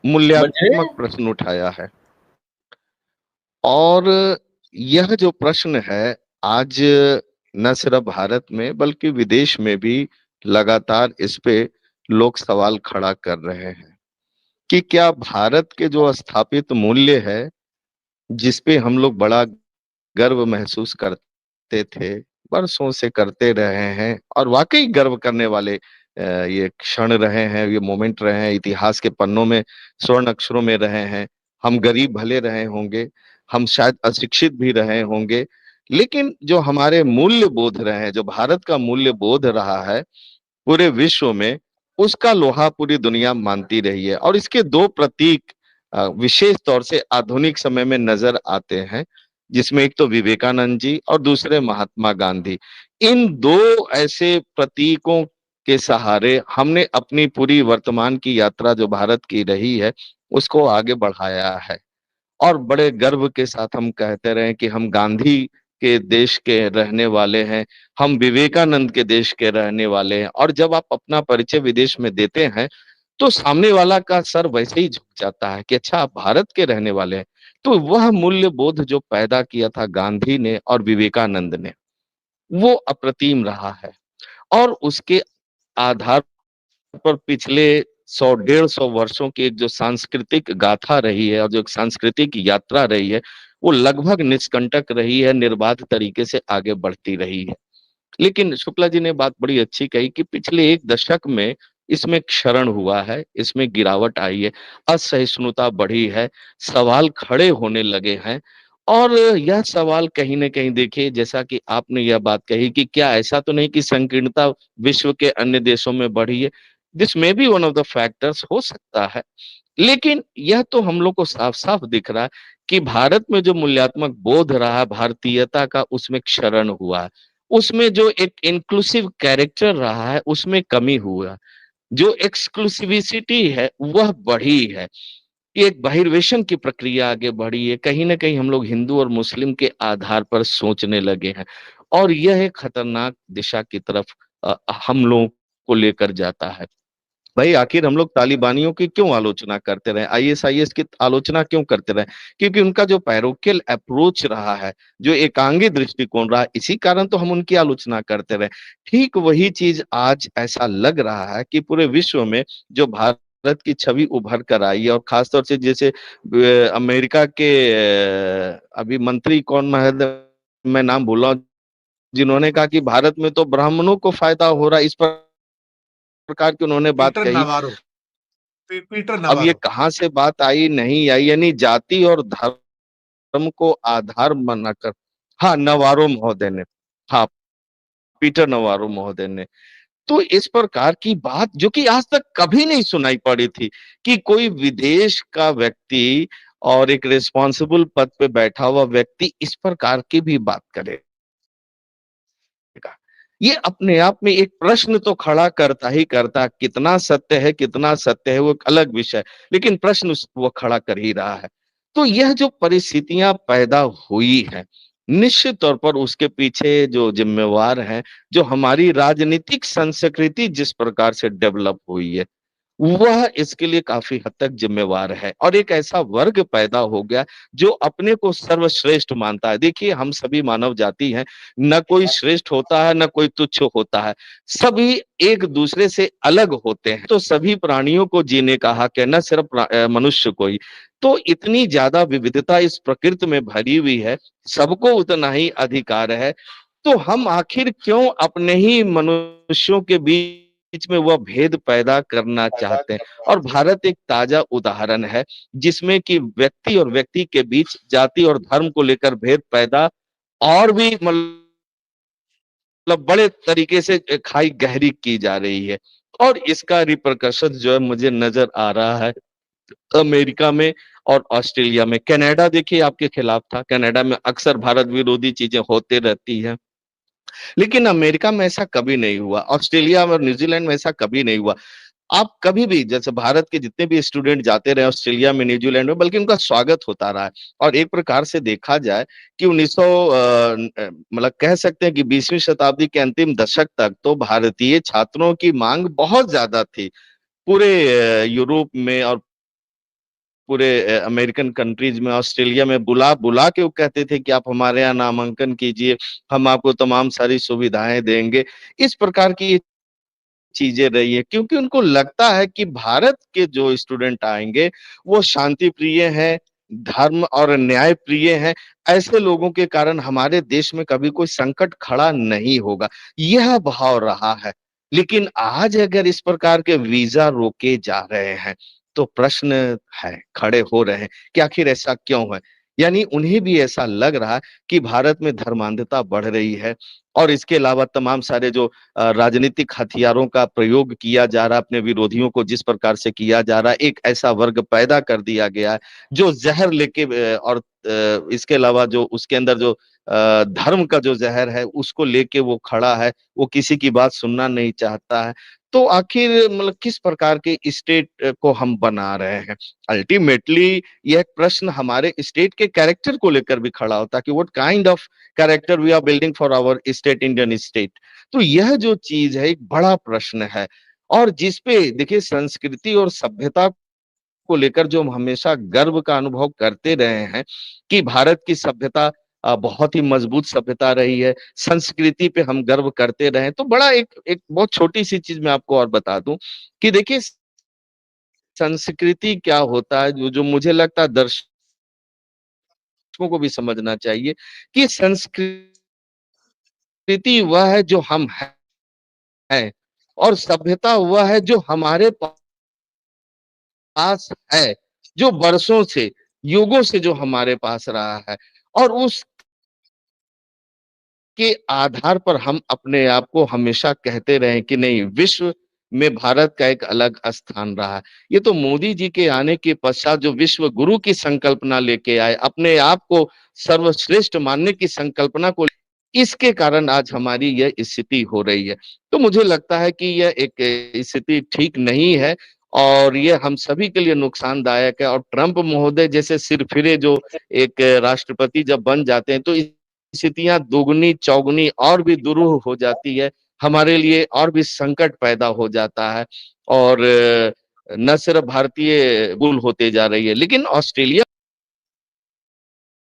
मंजरे। मूल्यात्मक प्रश्न उठाया है। और यह जो प्रश्न है आज न सिर्फ भारत में बल्कि विदेश में भी लगातार इस पे लोग सवाल खड़ा कर रहे हैं कि क्या भारत के जो स्थापित मूल्य है, जिस पे हम लोग बड़ा गर्व महसूस करते थे, बरसों से करते रहे हैं और वाकई गर्व करने वाले ये क्षण रहे हैं, ये मोमेंट रहे हैं, इतिहास के पन्नों में स्वर्ण अक्षरों में रहे हैं। हम गरीब भले रहे होंगे, हम शायद अशिक्षित भी रहे होंगे, लेकिन जो हमारे मूल्य बोध रहे हैं, जो भारत का मूल्य बोध रहा है पूरे विश्व में, उसका लोहा पूरी दुनिया मानती रही है। और इसके दो प्रतीक विशेष तौर से आधुनिक समय में नजर आते हैं, जिसमें एक तो विवेकानंद जी और दूसरे महात्मा गांधी। इन दो ऐसे प्रतीकों के सहारे हमने अपनी पूरी वर्तमान की यात्रा जो भारत की रही है उसको आगे बढ़ाया है। और बड़े गर्व के साथ हम कहते रहे कि हम गांधी के देश के रहने वाले हैं, हम विवेकानंद के देश के रहने वाले हैं। और जब आप अपना परिचय विदेश में देते हैं तो सामने वाला का सर वैसे ही झुक जाता है कि अच्छा आप भारत के रहने वाले हैं। तो वह मूल्य बोध जो पैदा किया था गांधी ने और विवेकानंद ने, वो अप्रतिम रहा है। और उसके आधार पर पिछले 100 150 वर्षों की एक जो सांस्कृतिक गाथा रही है और जो सांस्कृतिक यात्रा रही है, वो लगभग निष्कंटक रही है, निर्बाध तरीके से आगे बढ़ती रही है। लेकिन शुक्ला जी ने बात बड़ी अच्छी कही कि पिछले एक दशक में इसमें क्षरण हुआ है, इसमें गिरावट आई है, असहिष्णुता बढ़ी है, सवाल खड़े होने लगे हैं। और यह सवाल कहीं ना कहीं देखिए, जैसा कि आपने यह बात कही कि क्या ऐसा तो नहीं कि संकीर्णता विश्व के अन्य देशों में बढ़ी है। This may be one of the factors, हो सकता है। लेकिन यह तो हम लोग को साफ साफ दिख रहा है कि भारत में जो मूल्यात्मक बोध रहा, भारतीयता का, उसमें क्षरण हुआ है। उसमें जो एक इंक्लूसिव कैरेक्टर रहा है उसमें कमी हुआ। जो एक्सक्लूसिविसिटी है वह बढ़ी है। एक बहिर्वेशन की प्रक्रिया आगे बढ़ी है। कहीं ना कहीं हम लोग हिंदू और मुस्लिम के आधार पर सोचने लगे हैं। और यह एक खतरनाक दिशा की तरफ हम लोगों को लेकर जाता है। भाई आखिर हम लोग तालिबानियों की क्यों आलोचना करते रहे, आईएसआईएस की आलोचना क्यों करते रहे? क्योंकि उनका जो पैरोकियल अप्रोच रहा है, जो एकांगी दृष्टिकोण रहा, इसी कारण तो हम उनकी आलोचना करते रहे। ठीक वही चीज आज ऐसा लग रहा है कि पूरे विश्व में जो भारत की छवि उभर कर आई है, और खासतौर से जैसे अमेरिका के अभी मंत्री कौन महोदय, मैं नाम भूल रहा हूं, जिन्होंने कहा कि भारत में तो ब्राह्मणों को फायदा हो रहा है, इस प्रकार की उन्होंने बात पीटर कही। नवारो। पीटर अब ये नवारो। कहां से बात आई नहीं आई, यानी जाति और धर्म को आधार बनाकर। हाँ, नवारो महोदय ने, हाँ, पीटर नवारो महोदय ने। तो इस प्रकार की बात जो कि आज तक कभी नहीं सुनाई पड़ी थी कि कोई विदेश का व्यक्ति और एक रिस्पॉन्सिबल पद पे बैठा हुआ व्यक्ति इस प्रकार की भी बात करे। ये अपने आप में एक प्रश्न तो खड़ा करता ही करता, कितना सत्य है कितना सत्य है वो एक अलग विषय, लेकिन प्रश्न वो खड़ा कर ही रहा है। तो यह जो परिस्थितियां पैदा हुई है, निश्चित तौर पर उसके पीछे जो जिम्मेवार है, जो हमारी राजनीतिक संस्कृति जिस प्रकार से डेवलप हुई है, वह इसके लिए काफी हद तक जिम्मेवार है। और एक ऐसा वर्ग पैदा हो गया जो अपने को सर्वश्रेष्ठ मानता है। देखिए, हम सभी मानव जाति हैं, न कोई श्रेष्ठ होता है न कोई तुच्छ होता है, सभी एक दूसरे से अलग होते हैं। तो सभी प्राणियों को जीने का हक है, न सिर्फ मनुष्य को ही। तो इतनी ज्यादा विविधता इस प्रकृति में भरी हुई है, सबको उतना ही अधिकार है। तो हम आखिर क्यों अपने ही मनुष्यों के बीच में वह भेद पैदा करना चाहते हैं? और भारत एक ताजा उदाहरण है जिसमें कि व्यक्ति और व्यक्ति के बीच जाति और धर्म को लेकर भेद पैदा और भी मतलब बड़े तरीके से खाई गहरी की जा रही है। और इसका रिpercussion जो है मुझे नजर आ रहा है अमेरिका में और ऑस्ट्रेलिया में। कनाडा देखिए आपके खिलाफ था, कनाडा में अक्सर भारत विरोधी चीजें होती रहती हैं। लेकिन अमेरिका में ऐसा कभी नहीं हुआ, ऑस्ट्रेलिया और न्यूजीलैंड में ऐसा कभी नहीं हुआ। आप कभी भी, जैसे भारत के जितने भी स्टूडेंट जाते रहे ऑस्ट्रेलिया में न्यूजीलैंड में, बल्कि उनका स्वागत होता रहा है। और एक प्रकार से देखा जाए कि 1900 मतलब कह सकते हैं कि 20वीं शताब्दी के अंतिम दशक तक तो भारतीय छात्रों की मांग बहुत ज्यादा थी पूरे यूरोप में और पूरे अमेरिकन कंट्रीज में, ऑस्ट्रेलिया में बुला बुला के वो कहते थे कि आप हमारे यहाँ नामांकन कीजिए, हम आपको तमाम सारी सुविधाएं देंगे। इस प्रकार की ये चीजें रही है, क्योंकि उनको लगता है कि भारत के जो स्टूडेंट आएंगे वो शांति प्रिय हैं, धर्म और न्याय प्रिय हैं। ऐसे लोगों के कारण हमारे देश में कभी कोई संकट खड़ा नहीं होगा, यह भाव रहा है। लेकिन आज अगर इस प्रकार के वीजा रोके जा रहे हैं तो प्रश्न है, खड़े हो रहे हैं कि आखिर ऐसा क्यों है। यानी उन्हें भी ऐसा लग रहा है कि भारत में धर्मांधता बढ़ रही है, और इसके अलावा तमाम सारे जो राजनीतिक हथियारों का प्रयोग किया जा रहा है, अपने विरोधियों को जिस प्रकार से किया जा रहा है, एक ऐसा वर्ग पैदा कर दिया गया है जो जहर लेके और इसके अलावा जो उसके अंदर जो धर्म का जो जहर है उसको लेके वो खड़ा है, वो किसी की बात सुनना नहीं चाहता है। तो आखिर मतलब किस प्रकार के स्टेट को हम बना रहे हैं? अल्टीमेटली यह प्रश्न हमारे स्टेट के कैरेक्टर को लेकर भी खड़ा होता है कि what kind of character we are building for our state, Indian state. तो यह जो चीज है एक बड़ा प्रश्न है, और जिसपे देखिए संस्कृति और सभ्यता को लेकर जो हम हमेशा गर्व का अनुभव करते रहे हैं कि भारत की सभ्यता बहुत ही मजबूत सभ्यता रही है, संस्कृति पे हम गर्व करते रहे। तो बड़ा एक एक बहुत छोटी सी चीज मैं आपको और बता दूं कि देखिए संस्कृति क्या होता है, जो जो मुझे लगता है दर्शकों को भी समझना चाहिए कि संस्कृति वह है जो हम हैं, और सभ्यता वह है जो हमारे पास है, जो बरसों से, युगों से जो हमारे पास रहा है, और उसके आधार पर हम अपने आप को हमेशा कहते रहे कि नहीं, विश्व में भारत का एक अलग स्थान रहा है। ये तो मोदी जी के आने के पश्चात जो विश्व गुरु की संकल्पना लेके आए, अपने आप को सर्वश्रेष्ठ मानने की संकल्पना को, इसके कारण आज हमारी यह स्थिति हो रही है। तो मुझे लगता है कि यह एक स्थिति ठीक नहीं है, और यह हम सभी के लिए नुकसानदायक है। और ट्रंप महोदय जैसे सिरफिरे जो एक राष्ट्रपति जब बन जाते हैं तो स्थितियां दुगनी चौगुनी और भी दुरूह हो जाती है, हमारे लिए और भी संकट पैदा हो जाता है, और न सिर्फ भारतीय बुल होते जा रही है, लेकिन ऑस्ट्रेलिया